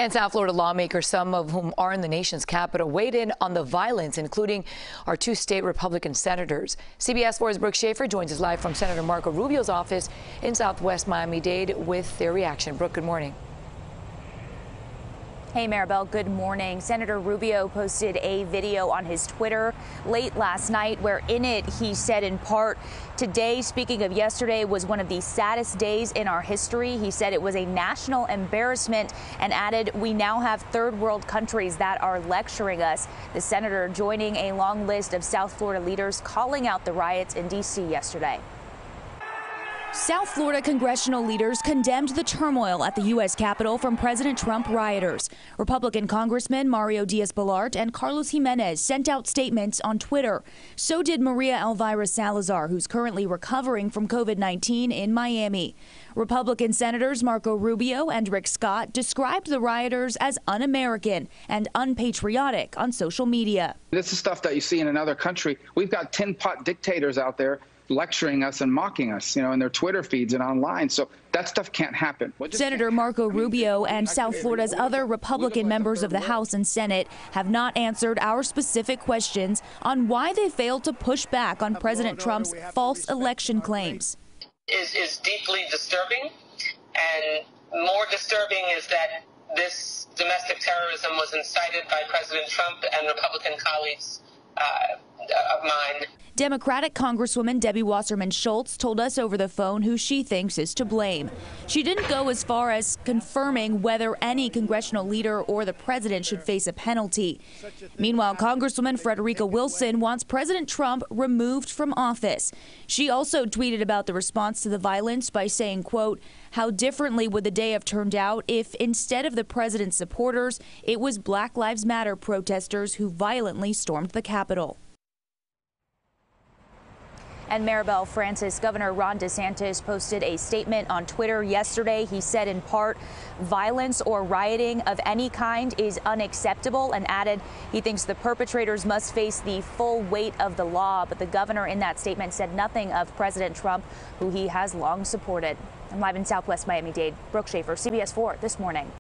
And South Florida lawmakers, some of whom are in the nation's capital, weighed in on the violence, including our two state Republican senators. CBS 4's Brooke Shafer joins us live from Senator Marco Rubio's office in Southwest Miami-Dade with their reaction. Brooke, good morning. Hey, Maribel, good morning. Senator Rubio posted a video on his Twitter late last night where in it he said in part, today, speaking of yesterday, was one of the saddest days in our history. He said it was a national embarrassment and added, we now have third world countries that are lecturing us. The senator joining a long list of South Florida leaders calling out the riots in D.C. yesterday. South Florida congressional leaders condemned the turmoil at the U.S. Capitol from President Trump rioters. Republican Congressman Mario DiazBalart and Carlos Jimenez sent out statements on Twitter. So did Maria Elvira Salazar, who's currently recovering from COVID-19 in Miami. Republican Senators Marco Rubio and Rick Scott described the rioters as un-American and unpatriotic on social media. This is stuff that you see in another country. We've got tin-pot dictators out there lecturing us and mocking us, in their Twitter feeds and online. So that stuff can't happen. Senator Marco Rubio and South Florida's other Republican members of the House and Senate have not answered our specific questions on why they failed to push back on President Trump's false election claims. Is deeply disturbing, and more disturbing is that this domestic terrorism was incited by President Trump and Republican colleagues of mine. Democratic Congresswoman Debbie Wasserman Schultz told us over the phone who she thinks is to blame. She didn't go as far as confirming whether any congressional leader or the president should face a penalty. Meanwhile, Congresswoman Frederica Wilson wants President Trump removed from office. She also tweeted about the response to the violence by saying, quote, how differently would the day have turned out if instead of the president's supporters, it was Black Lives Matter protesters who violently stormed the Capitol. And Maribel, Francis, Governor Ron DeSantis posted a statement on Twitter yesterday. He said in part, violence or rioting of any kind is unacceptable, and added he thinks the perpetrators must face the full weight of the law. But the governor in that statement said nothing of President Trump, who he has long supported. I'm live in Southwest Miami-Dade. Brooke Shafer, CBS 4 this morning.